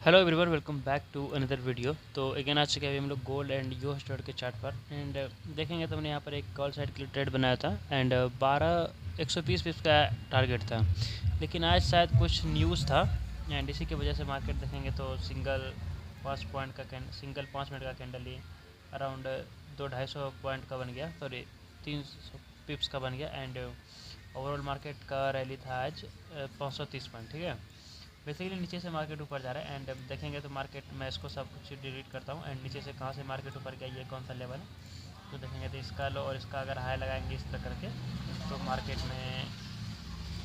Hello everyone, welcome back to another video. तो again आ चुके हैं हम लोग गोल्ड एंड यूएस डॉलर के चार्ट पर। एंड देखेंगे तो हमने यहाँ पर एक कॉल साइड के लिए ट्रेड बनाया था एंड 120 पिप्स का टारगेट था, लेकिन आज शायद कुछ न्यूज़ था एंड इसी की वजह से मार्केट देखेंगे तो सिंगल 5 मिनट का कैंडल ही अराउंड 200-250 पॉइंट का बन गया, सॉरी 300 पिप्स का बन गया। एंड ओवरऑल मार्केट का रैली था आज 530 पॉइंट। ठीक है, बेसिकली नीचे से मार्केट ऊपर जा रहा है एंड अब देखेंगे तो मार्केट में इसको सब कुछ डिलीट करता हूँ एंड नीचे से कहाँ से मार्केट ऊपर गया, ये कौन सा लेवल है। तो देखेंगे तो इसका लो और इसका अगर हाई लगाएंगे इस तरह करके तो मार्केट में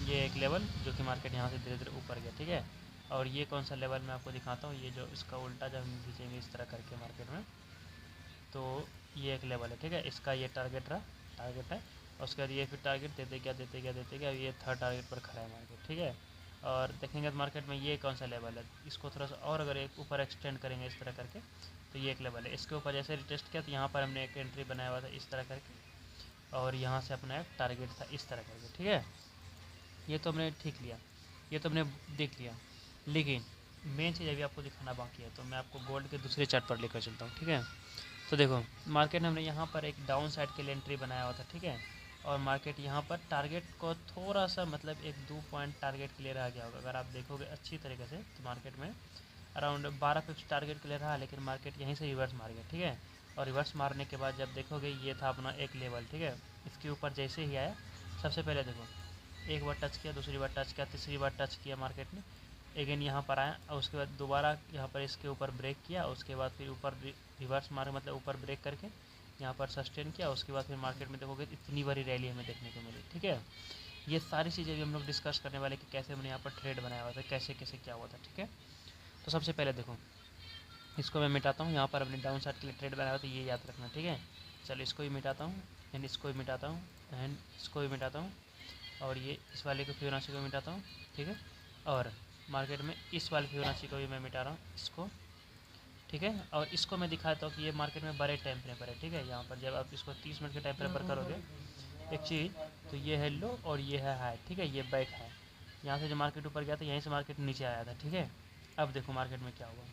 ये एक लेवल जो कि मार्केट यहाँ से धीरे धीरे ऊपर गया। ठीक है, और ये कौन सा लेवल मैं आपको दिखाता हूँ, ये जो इसका उल्टा जब हम खींचेंगे इस तरह करके मार्केट में तो ये एक लेवल है। ठीक है, इसका ये टारगेट है और उसके बाद ये फिर टारगेट देते गया, ये थर्ड टारगेट पर खड़ा है मार्केट। ठीक है, और देखेंगे तो मार्केट में ये कौन सा लेवल है, इसको थोड़ा सा और अगर एक ऊपर एक्सटेंड करेंगे इस तरह करके तो ये एक लेवल है। इसके ऊपर जैसे रिटेस्ट किया तो यहाँ पर हमने एक एंट्री बनाया हुआ था इस तरह करके और यहाँ से अपना एक टारगेट था इस तरह करके। ठीक है, ये तो हमने ठीक लिया, ये तो हमने देख लिया, लेकिन मेन चीज़ अभी आपको दिखाना बाकी है। तो मैं आपको गोल्ड के दूसरे चार्ट पर लेकर चलता हूँ। ठीक है, तो देखो मार्केट हमने यहाँ पर एक डाउन साइड के लिए एंट्री बनाया हुआ था। ठीक है, और मार्केट यहाँ पर टारगेट को थोड़ा सा मतलब 1-2 पॉइंट टारगेट के लिए रह गया होगा। अगर आप देखोगे अच्छी तरीके से तो मार्केट में अराउंड 12 पिप्स टारगेट के लिए रहा, लेकिन मार्केट यहीं से रिवर्स मार गया। ठीक है, और रिवर्स मारने के बाद जब देखोगे ये था अपना एक लेवल। ठीक है, इसके ऊपर जैसे ही आया सबसे पहले देखो एक बार टच किया, दूसरी बार टच किया, तीसरी बार टच किया मार्केट ने, अगेन यहाँ पर आया और उसके बाद दोबारा यहाँ पर इसके ऊपर ब्रेक किया, उसके बाद फिर ऊपर रिवर्स मार मतलब ऊपर ब्रेक करके यहाँ पर सस्टेन किया। उसके बाद फिर मार्केट में देखोगे इतनी बड़ी रैली हमें देखने को मिली। ठीक है, ये सारी चीज़ें भी हम लोग डिस्कस करने वाले कि कैसे हमने यहाँ पर ट्रेड बनाया हुआ था, कैसे कैसे क्या हुआ था। ठीक है, तो सबसे पहले देखो इसको मैं मिटाता हूँ, यहाँ पर अपने डाउन साइड के लिए ट्रेड बनाया हुआ था ये याद रखना। ठीक है, चलो इसको भी मिटाता हूँ एंड इसको भी मिटाता हूँ एंड इसको भी मिटाता हूँ और ये इस वाले को फिबोनाची को मिटाता हूँ। ठीक है, और मार्केट में इस वाले फिबोनाची को भी मैं मिटा रहा हूँ इसको। ठीक है, और इसको मैं दिखाता हूँ कि ये मार्केट में बड़े टाइम फ्रेम पर है। ठीक है, यहाँ पर जब आप इसको 30 मिनट के टाइम फ्रेम पर करोगे एक चीज़ तो ये है लो और ये है हाई। ठीक है, ये बैक है, यहाँ से जो मार्केट ऊपर गया था यहीं से मार्केट नीचे आया था। ठीक है, अब देखो मार्केट में क्या हुआ,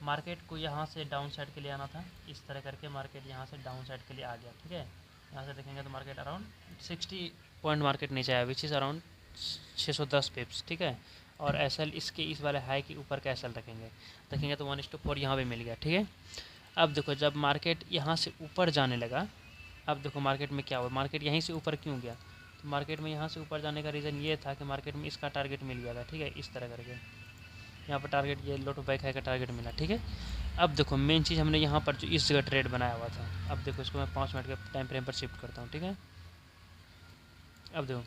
मार्केट को यहाँ से डाउन साइड के लिए आना था इस तरह करके, मार्केट यहाँ से डाउन साइड के लिए आ गया। ठीक है, यहाँ से देखेंगे तो मार्केट अराउंड 60 पॉइंट मार्केट नीचे आया, विच इज़ अराउंड 610 पिप्स। ठीक है, और एसएल इसके इस वाले हाई के ऊपर का एसएल देखेंगे तो 1:4 यहाँ पे मिल गया। ठीक है, अब देखो जब मार्केट यहाँ से ऊपर जाने लगा, अब देखो मार्केट में क्या हुआ, मार्केट यहीं से ऊपर क्यों गया, तो मार्केट में यहाँ से ऊपर जाने का रीज़न ये था कि मार्केट में इसका टारगेट मिल गया था। ठीक है, इस तरह करके यहाँ पर टारगेट ये लो टू बैक हाई का टारगेट मिला। ठीक है, अब देखो मेन चीज़ हमने यहाँ पर जो इस जगह ट्रेड बनाया हुआ था, अब देखो इसको मैं 5 मिनट के टाइम फ्रेम पर शिफ्ट करता हूँ। ठीक है, अब देखो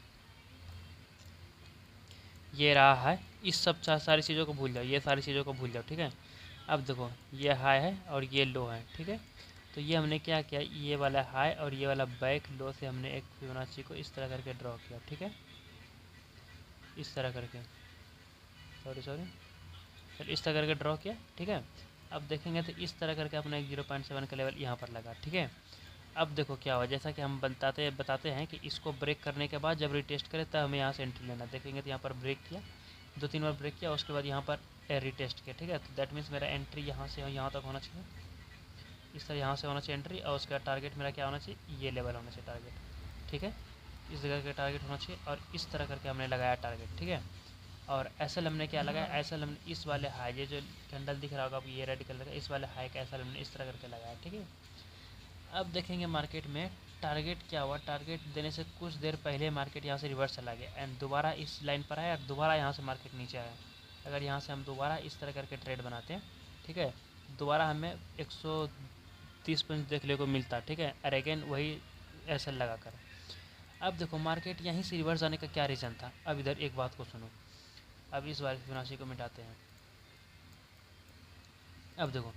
ये रहा है, इस सब सारी चीज़ों को भूल जाओ, ये सारी चीज़ों को भूल जाओ। ठीक है, अब देखो ये हाई है और ये लो है। ठीक है, तो ये हमने क्या किया, ये वाला हाई और ये वाला बैक लो से हमने एक फिबोनाची को इस तरह करके ड्रॉ किया। ठीक है, इस तरह करके सॉरी फिर इस तरह करके ड्रॉ किया। ठीक है, अब देखेंगे तो इस तरह करके अपना एक 0.7 का लेवल यहाँ पर लगा। ठीक है, अब देखो क्या हुआ, जैसा कि हम बताते हैं कि इसको ब्रेक करने के बाद जब रिटेस्ट करें तब हमें यहाँ से एंट्री लेना। देखेंगे तो यहाँ पर ब्रेक किया, 2-3 बार ब्रेक किया, उसके बाद यहाँ पर रिटेस्ट किया। ठीक है, तो दैट मीन्स मेरा एंट्री यहाँ से यहाँ तक होना चाहिए, इस तरह यहाँ से होना चाहिए एंट्री, और उसके बाद टारगेट मेरा क्या होना चाहिए, ये लेवल होना चाहिए टारगेट। ठीक है, इस जगह का टारगेट होना चाहिए और इस तरह करके हमने लगाया टारगेट। ठीक है, और एसएल हमने क्या लगाया, एसएल हमने इस वाले हाई, ये जो कैंडल दिख रहा होगा आपको ये रेड कलर का, इस वाले हाई का एसएल हमने इस तरह करके लगाया। ठीक है, अब देखेंगे मार्केट में टारगेट क्या हुआ, टारगेट देने से कुछ देर पहले मार्केट यहाँ से रिवर्स चला गया एंड दोबारा इस लाइन पर आया और दोबारा यहाँ से मार्केट नीचे आया। अगर यहाँ से हम दोबारा इस तरह करके ट्रेड बनाते हैं, ठीक है, दोबारा हमें 130 पॉइंट देखने को मिलता। ठीक है, और अगेन वही एसएल लगा कर। अब देखो मार्केट यहीं से रिवर्स आने का क्या रीज़न था, अब इधर एक बात को सुनो, अब इस बार फिबोनाची को मिटाते हैं। अब देखो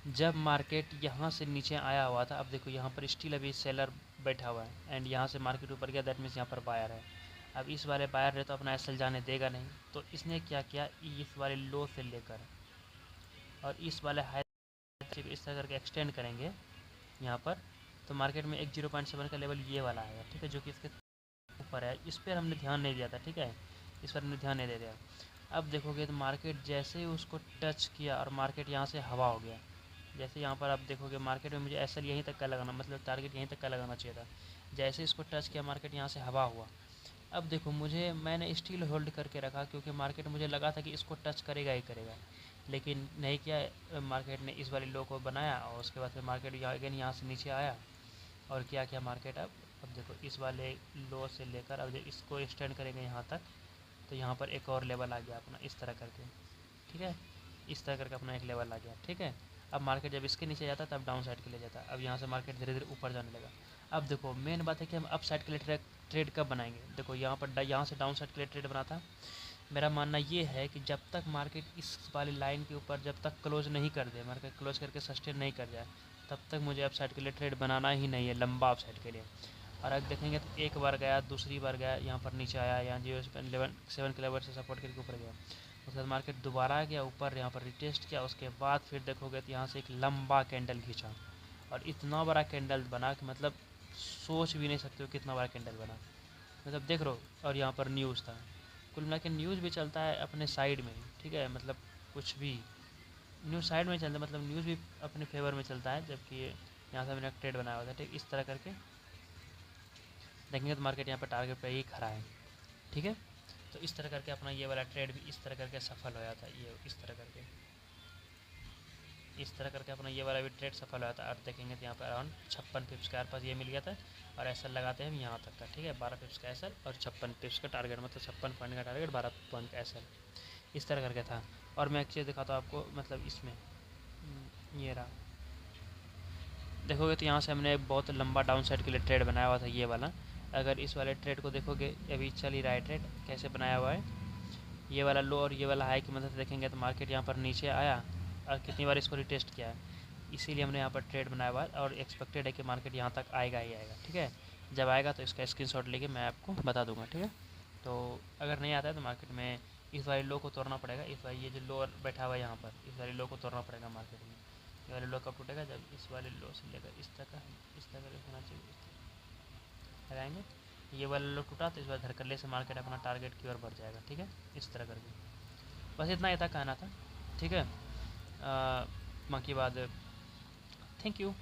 जब मार्केट यहाँ से नीचे आया हुआ था, अब देखो यहाँ पर स्टिल अभी सेलर बैठा हुआ है एंड यहाँ से मार्केट ऊपर गया, दैट मीन्स यहाँ पर बायर है। अब इस वाले बायर रहे तो अपना एसएल जाने देगा नहीं, तो इसने क्या किया, इस वाले लो से लेकर और इस वाले हाई को इस तरह करके एक्सटेंड करेंगे यहाँ पर, तो मार्केट में एक 0.7 का लेवल ये वाला आएगा। ठीक है, जो कि इसके ऊपर है, इस पर हमने ध्यान नहीं दिया था। ठीक है, इस पर हमने ध्यान नहीं दे दिया, अब देखोगे तो मार्केट जैसे ही उसको टच किया और मार्केट यहाँ से हवा हो गया। जैसे यहाँ पर आप देखोगे मार्केट में मुझे एसएल यहीं तक का लगाना, मतलब टारगेट यहीं तक का लगाना चाहिए था। जैसे इसको टच किया मार्केट यहाँ से हवा हुआ। अब देखो मुझे, मैंने स्टिल होल्ड करके रखा क्योंकि मार्केट मुझे लगा था कि इसको टच करेगा ही करेगा, लेकिन नहीं किया। मार्केट ने इस वाली लो को बनाया और उसके बाद फिर मार्केट अगेन यहाँ से नीचे आया और क्या किया मार्केट। अब देखो इस वाले लो से लेकर अब जब इसको एक्सटेंड करेंगे यहाँ तक, तो यहाँ पर एक और लेवल आ गया अपना इस तरह करके, ठीक है। इस तरह करके अपना एक लेवल आ गया, ठीक है। अब मार्केट जब इसके नीचे जाता है तब डाउन साइड के लिए जाता है। अब यहाँ से मार्केट धीरे धीरे ऊपर जाने लगा। अब देखो मेन बात है कि हम अप साइड के लिए ट्रेड कब बनाएंगे। देखो यहाँ पर यहाँ से डाउन साइड के लिए ट्रेड बनाता। मेरा मानना ये है कि जब तक मार्केट इस वाली लाइन के ऊपर जब तक क्लोज नहीं कर दे, मार्केट क्लोज करके सस्टेन नहीं कर जाए, तब तक मुझे अप साइड के लिए ट्रेड बनाना ही नहीं है, लंबा अप साइड के लिए। और अगर देखेंगे तो एक बार गया, दूसरी बार गया, यहाँ पर नीचे आया, यहाँ 0.7 के लेवल से सपोर्ट करके ऊपर गया, उसके बाद मार्केट दोबारा गया ऊपर, यहाँ पर रिटेस्ट किया, उसके बाद फिर देखोगे तो यहाँ से एक लंबा कैंडल खींचा और इतना बड़ा कैंडल बना कि मतलब सोच भी नहीं सकते हो कितना बड़ा कैंडल बना, मतलब देख रहे हो। और यहाँ पर न्यूज़ था, कुल मिला के न्यूज़ भी चलता है अपने साइड में, ठीक है। मतलब कुछ भी न्यूज़ साइड में चलता है, मतलब न्यूज़ भी अपने फेवर में चलता है, जबकि यहाँ से मैंने ट्रेड बनाया हुआ था, ठीक। इस तरह करके देखेंगे तो मार्केट यहाँ पर टारगेट पे ही खड़ा है, ठीक है। तो इस तरह करके अपना ये वाला ट्रेड भी इस तरह करके सफल हो जाता है, ये इस तरह करके, इस तरह करके अपना ये वाला भी ट्रेड सफल हो जाता है। और देखेंगे तो यहाँ पर अराउंड 56 पिप्स का पास ये मिल गया था। और एसएल लगाते हैं हम यहाँ तक का, ठीक है। 12 पिप्स का एसएल और 56 पिप्स का टारगेट, मतलब 56 पॉइंट का टारगेट, 12 पॉइंट का एसएल, इस तरह करके था। और मैं एक चीज़ दिखाता हूँ आपको, मतलब इसमें ये रहा, देखोगे तो यहाँ से हमने एक बहुत लंबा डाउन साइड के लिए ट्रेड बनाया हुआ था ये वाला। अगर इस वाले ट्रेड को देखोगे, अभी चल ही रहा है ट्रेड, कैसे बनाया हुआ है, ये वाला लो और ये वाला हाई की मदद से देखेंगे तो मार्केट यहाँ पर नीचे आया और कितनी बार इसको रिटेस्ट किया है। इसीलिए हमने यहाँ पर ट्रेड बनाया हुआ है और एक्सपेक्टेड है कि मार्केट यहाँ तक आएगा ही आएगा, ठीक है। जब आएगा तो इसका स्क्रीनशॉट लेके मैं आपको बता दूंगा, ठीक है। तो अगर नहीं आता है तो मार्केट में इस वाले लो को तोड़ना पड़ेगा। इस वाले ये जो लो बैठा हुआ है यहाँ पर, इस वाले लो को तोड़ना पड़ेगा मार्केट में। ये वाले लो कब टूटेगा, जब इस वाले लो से लेकर इस तक का, इस तरह का होना चाहिए, इस तरह लगाएंगे। ये वाला लो टूटा तो इस बार धड़कल्ले से मार्केट अपना टारगेट की ओर बढ़ जाएगा, ठीक है, इस तरह करके। बस इतना ही था कहना था, ठीक है। बाकी बाद, थैंक यू।